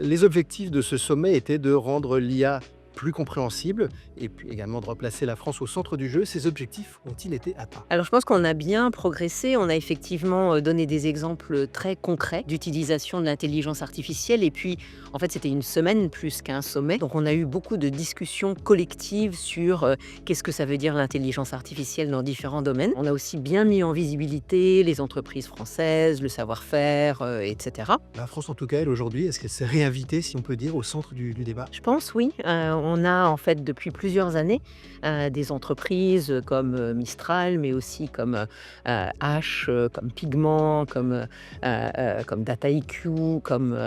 Les objectifs de ce sommet étaient de rendre l'IA plus compréhensible et puis également de replacer la France au centre du jeu. Ces objectifs ont-ils été atteints? Alors je pense qu'on a bien progressé. On a effectivement donné des exemples très concrets d'utilisation de l'intelligence artificielle. Et puis, en fait, c'était une semaine plus qu'un sommet. Donc on a eu beaucoup de discussions collectives sur qu'est-ce que ça veut dire l'intelligence artificielle dans différents domaines. On a aussi bien mis en visibilité les entreprises françaises, le savoir-faire, etc. La France, en tout cas, elle, aujourd'hui, est-ce qu'elle s'est réinvitée, si on peut dire, au centre du débat? Je pense oui. On a en fait depuis plusieurs années des entreprises comme Mistral, mais aussi comme H, comme Pigment, comme Dataiku, comme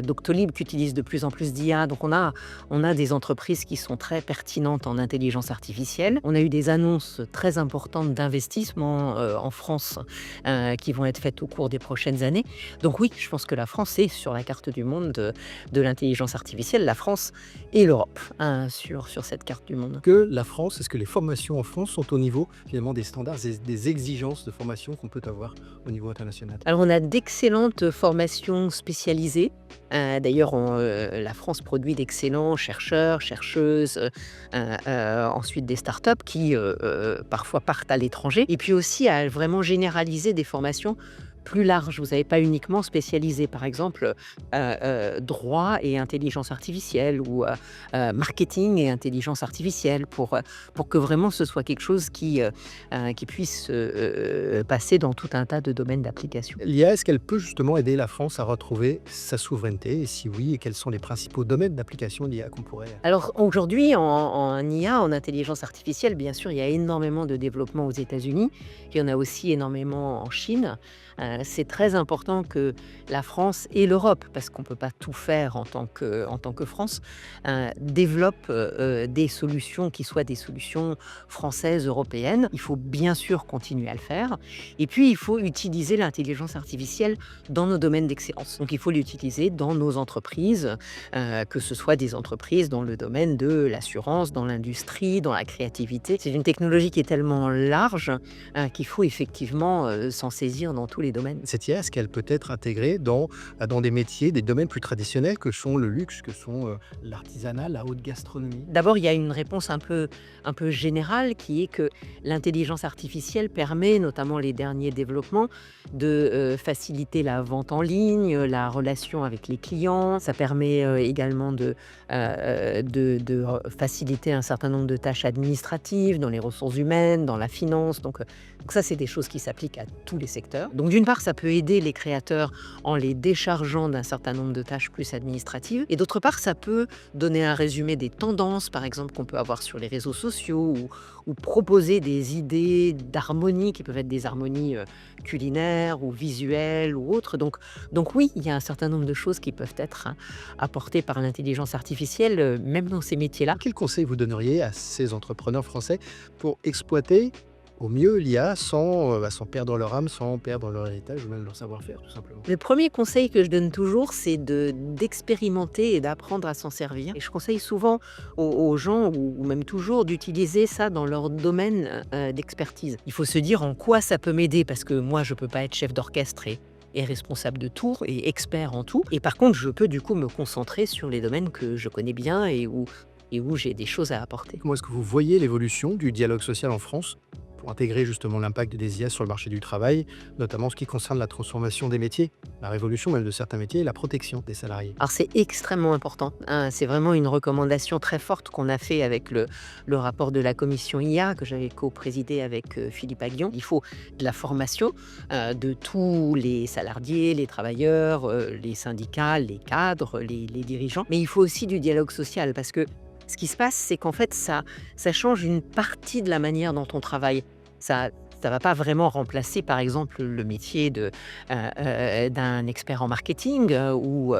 Doctolib qui utilisent de plus en plus d'IA. Donc on a des entreprises qui sont très pertinentes en intelligence artificielle. On a eu des annonces très importantes d'investissement en France qui vont être faites au cours des prochaines années. Donc oui, je pense que la France est sur la carte du monde de l'intelligence artificielle, la France et l'Europe sur cette carte du monde. Que la France, est-ce que les formations en France sont au niveau, finalement, des standards et des exigences de formation qu'on peut avoir au niveau international? Alors on a d'excellentes formations spécialisées. D'ailleurs, la France produit d'excellents chercheurs, chercheuses, ensuite des startups qui parfois partent à l'étranger. Et puis aussi à vraiment généraliser des formations plus larges. Vous n'avez pas uniquement spécialisé, par exemple, droit et intelligence artificielle ou marketing et intelligence artificielle pour que vraiment ce soit quelque chose qui puisse passer dans tout un tas de domaines d'application. L'IA, est-ce qu'elle peut justement aider la France à retrouver sa souveraineté? Et si oui, quels sont les principaux domaines d'application de l'IA qu'on pourrait... Alors aujourd'hui, en IA, en intelligence artificielle, bien sûr, il y a énormément de développement aux États-Unis. Il y en a aussi énormément en Chine. C'est très important que la France et l'Europe, parce qu'on ne peut pas tout faire en tant que France, développent des solutions qui soient des solutions françaises, européennes. Il faut bien sûr continuer à le faire. Et puis, il faut utiliser l'intelligence artificielle dans nos domaines d'excellence. Donc, il faut l'utiliser dans nos entreprises, que ce soit des entreprises dans le domaine de l'assurance, dans l'industrie, dans la créativité. C'est une technologie qui est tellement large qu'il faut effectivement s'en saisir dans tous les domaines. Cette IA, est-ce qu'elle peut être intégrée dans des métiers, des domaines plus traditionnels que sont le luxe, que sont l'artisanat, la haute gastronomie? D'abord, il y a une réponse un peu générale qui est que l'intelligence artificielle permet, notamment les derniers développements, de faciliter la vente en ligne, la relation avec les clients. Ça permet également de faciliter un certain nombre de tâches administratives dans les ressources humaines, dans la finance. Donc ça, c'est des choses qui s'appliquent à tous les secteurs. Donc d'une part, ça peut aider les créateurs en les déchargeant d'un certain nombre de tâches plus administratives. Et d'autre part, ça peut donner un résumé des tendances, par exemple, qu'on peut avoir sur les réseaux sociaux ou proposer des idées d'harmonie qui peuvent être des harmonies culinaires ou visuelles ou autres. Donc oui, il y a un certain nombre de choses qui peuvent être apportées par l'intelligence artificielle, même dans ces métiers-là. Quel conseil vous donneriez à ces entrepreneurs français pour exploiter au mieux l'IA sans perdre leur âme, sans perdre leur héritage ou même leur savoir-faire, tout simplement? Le premier conseil que je donne toujours, c'est d'expérimenter et d'apprendre à s'en servir. Et je conseille souvent aux gens, ou même toujours, d'utiliser ça dans leur domaine d'expertise. Il faut se dire en quoi ça peut m'aider, parce que moi, je ne peux pas être chef d'orchestre et responsable de tout et expert en tout. Et par contre, je peux du coup me concentrer sur les domaines que je connais bien et où j'ai des choses à apporter. Comment est-ce que vous voyez l'évolution du dialogue social en France pour intégrer justement l'impact des IA sur le marché du travail, notamment en ce qui concerne la transformation des métiers, la révolution même de certains métiers et la protection des salariés? Alors c'est extrêmement important, hein. C'est vraiment une recommandation très forte qu'on a fait avec le rapport de la commission IA que j'avais co-présidé avec Philippe Aguillon. Il faut de la formation de tous les salariés, les travailleurs, les syndicats, les cadres, les dirigeants. Mais il faut aussi du dialogue social parce que ce qui se passe, c'est qu'en fait, ça change une partie de la manière dont on travaille. Ça ne va pas vraiment remplacer, par exemple, le métier d'un expert en marketing ou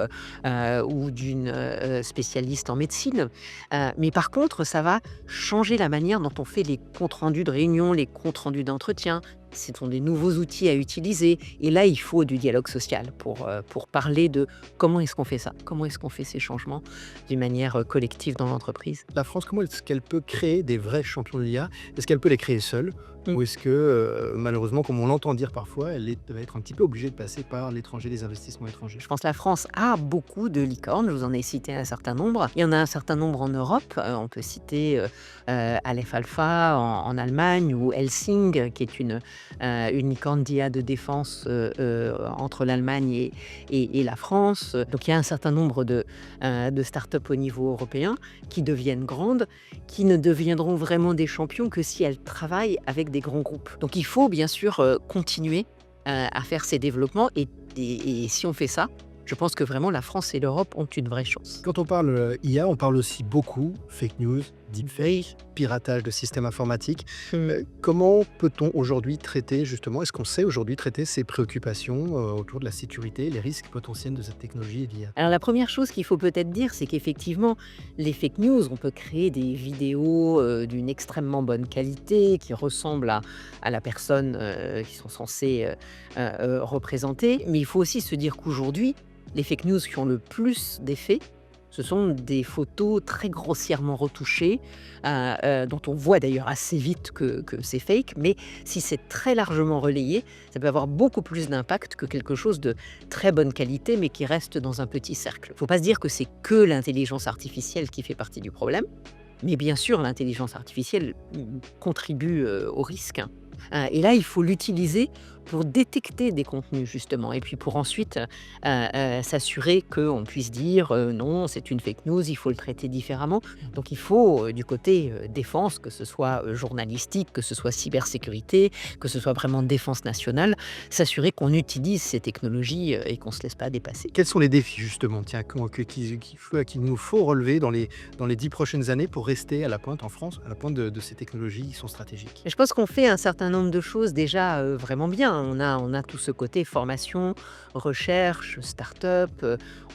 d'une spécialiste en médecine. Mais par contre, ça va changer la manière dont on fait les comptes rendus de réunion, les comptes rendus d'entretien. Ce sont des nouveaux outils à utiliser. Et là, il faut du dialogue social pour parler de comment est-ce qu'on fait ça, comment est-ce qu'on fait ces changements d'une manière collective dans l'entreprise. La France, comment est-ce qu'elle peut créer des vrais champions de l'IA? Est-ce qu'elle peut les créer seule? Ou est-ce que, malheureusement, comme on l'entend dire parfois, va être un petit peu obligée de passer par l'étranger, les investissements étrangers? Je pense que la France a beaucoup de licornes, je vous en ai cité un certain nombre. Il y en a un certain nombre en Europe, on peut citer, Aleph Alpha en Allemagne ou Helsing, qui est une licorne d'IA de défense, entre l'Allemagne et la France. Donc il y a un certain nombre de startups au niveau européen qui deviennent grandes, qui ne deviendront vraiment des champions que si elles travaillent avec des grands groupes. Donc il faut bien sûr, continuer, à faire ces développements et si on fait ça, je pense que vraiment la France et l'Europe ont une vraie chance. Quand on parle IA, on parle aussi beaucoup fake news, deepfake, piratage de systèmes informatiques. Comment peut-on aujourd'hui traiter justement, est-ce qu'on sait aujourd'hui traiter ces préoccupations autour de la sécurité, les risques potentiels de cette technologie et de l'IA? Alors la première chose qu'il faut peut-être dire, c'est qu'effectivement, les fake news, on peut créer des vidéos d'une extrêmement bonne qualité, qui ressemblent à la personne qui sont censées représenter. Mais il faut aussi se dire qu'aujourd'hui, les fake news qui ont le plus d'effet, ce sont des photos très grossièrement retouchées, dont on voit d'ailleurs assez vite que c'est fake, mais si c'est très largement relayé, ça peut avoir beaucoup plus d'impact que quelque chose de très bonne qualité, mais qui reste dans un petit cercle. Il ne faut pas se dire que c'est que l'intelligence artificielle qui fait partie du problème, mais bien sûr, l'intelligence artificielle contribue au risque. Et là, il faut l'utiliser pour détecter des contenus, justement, et puis pour ensuite s'assurer qu'on puisse dire non, c'est une fake news, il faut le traiter différemment. Donc il faut, du côté défense, que ce soit journalistique, que ce soit cybersécurité, que ce soit vraiment défense nationale, s'assurer qu'on utilise ces technologies et qu'on ne se laisse pas dépasser. Quels sont les défis justement, tiens, qu'il nous faut relever dans les 10 prochaines années pour rester à la pointe en France, à la pointe de ces technologies qui sont stratégiques? Et je pense qu'on fait un certain nombre de choses déjà vraiment bien. On a tout ce côté formation, recherche, start-up,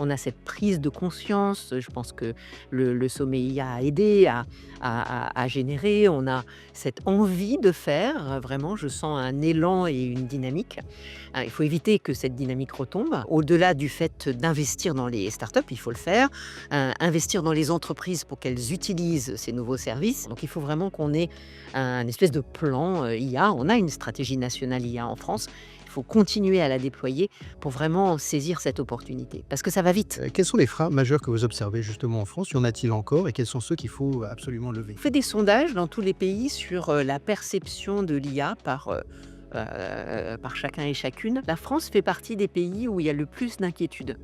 on a cette prise de conscience. Je pense que le sommet IA a aidé à générer. On a cette envie de faire, vraiment, je sens un élan et une dynamique. Il faut éviter que cette dynamique retombe. Au-delà du fait d'investir dans les startups, il faut le faire. Investir dans les entreprises pour qu'elles utilisent ces nouveaux services. Donc il faut vraiment qu'on ait un espèce de plan IA. On a une stratégie nationale IA en France. Il faut continuer à la déployer pour vraiment saisir cette opportunité. Parce que ça va vite. Quels sont les freins majeurs que vous observez justement en France? Y en a-t-il encore et quels sont ceux qu'il faut absolument lever? On fait des sondages dans tous les pays sur la perception de l'IA par chacun et chacune. La France fait partie des pays où il y a le plus d'inquiétude.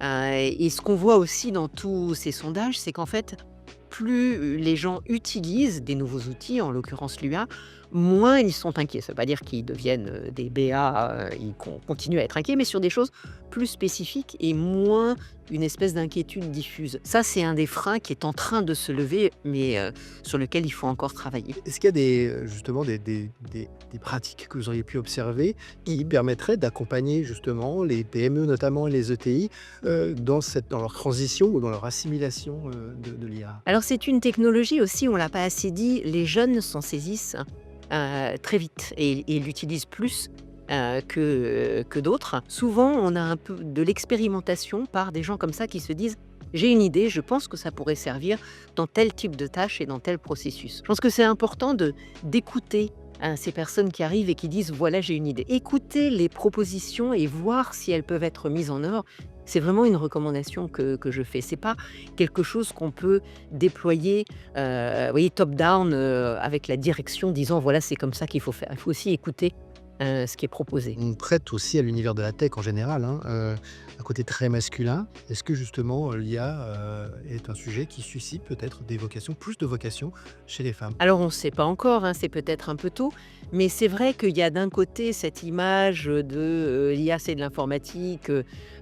Et ce qu'on voit aussi dans tous ces sondages, c'est qu'en fait, plus les gens utilisent des nouveaux outils, en l'occurrence l'IA, moins ils sont inquiets. Ça ne veut pas dire qu'ils deviennent des BA, ils continuent à être inquiets, mais sur des choses plus spécifiques et moins une espèce d'inquiétude diffuse. Ça, c'est un des freins qui est en train de se lever, mais sur lequel il faut encore travailler. Est-ce qu'il y a justement des pratiques que vous auriez pu observer qui permettraient d'accompagner justement les PME notamment et les ETI dans leur transition ou dans leur assimilation de l'IA? Alors c'est une technologie aussi, on ne l'a pas assez dit, les jeunes s'en saisissent très vite et l'utilisent plus que d'autres. Souvent, on a un peu de l'expérimentation par des gens comme ça qui se disent j'ai une idée, je pense que ça pourrait servir dans tel type de tâche et dans tel processus. Je pense que c'est important d'écouter ces personnes qui arrivent et qui disent voilà, j'ai une idée. Écouter les propositions et voir si elles peuvent être mises en œuvre. C'est vraiment une recommandation que je fais. C'est pas quelque chose qu'on peut déployer, vous voyez, top-down, avec la direction disant voilà, c'est comme ça qu'il faut faire. Il faut aussi écouter ce qui est proposé. On prête aussi à l'univers de la tech en général, un côté très masculin. Est-ce que justement l'IA est un sujet qui suscite peut-être plus de vocations chez les femmes? Alors on ne sait pas encore, c'est peut-être un peu tôt, mais c'est vrai qu'il y a d'un côté cette image de l'IA c'est de l'informatique,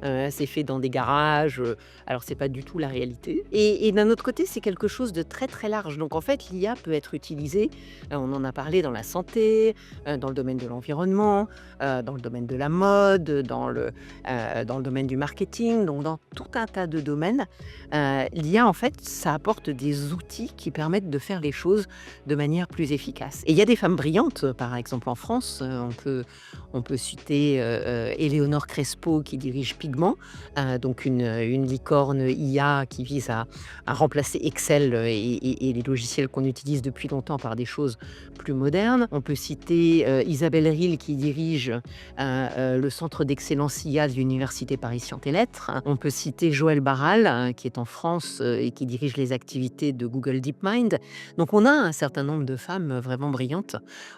c'est fait dans des garages, alors c'est pas du tout la réalité. Et d'un autre côté c'est quelque chose de très très large. Donc en fait l'IA peut être utilisée, on en a parlé dans la santé, dans le domaine de l'environnement, l'environnement, dans le domaine de la mode, dans le domaine du marketing, donc dans tout un tas de domaines. L'IA, en fait, ça apporte des outils qui permettent de faire les choses de manière plus efficace. Et il y a des femmes brillantes, par exemple en France, on peut citer Éléonore Crespo qui dirige Pigment, donc une licorne IA qui vise à remplacer Excel et les logiciels qu'on utilise depuis longtemps par des choses plus modernes. On peut citer Isabelle Ril qui dirige le centre d'excellence IA de l'Université Paris Sciences et Lettres. On peut citer Joëlle Barral, qui est en France et qui dirige les activités de Google DeepMind. Donc on a un certain nombre de femmes vraiment brillantes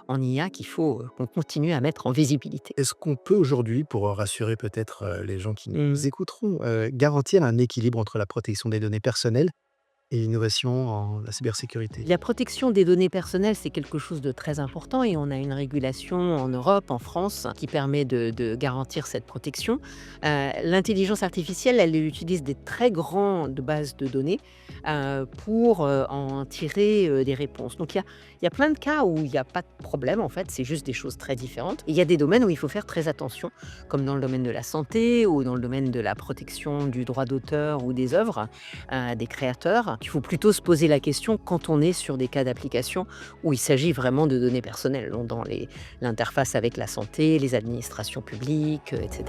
en IA qu'il faut qu'on continue à mettre en visibilité. Est-ce qu'on peut aujourd'hui, pour rassurer peut-être les gens qui Mm. nous écouteront, garantir un équilibre entre la protection des données personnelles et l'innovation en la cybersécurité? La protection des données personnelles, c'est quelque chose de très important et on a une régulation en Europe, en France, qui permet de garantir cette protection. L'intelligence artificielle, elle utilise des très grandes bases de données pour en tirer des réponses. Donc il y a plein de cas où il n'y a pas de problème, en fait, c'est juste des choses très différentes. Et il y a des domaines où il faut faire très attention, comme dans le domaine de la santé ou dans le domaine de la protection du droit d'auteur ou des œuvres des créateurs. Il faut plutôt se poser la question quand on est sur des cas d'application où il s'agit vraiment de données personnelles, donc dans l'interface avec la santé, les administrations publiques, etc.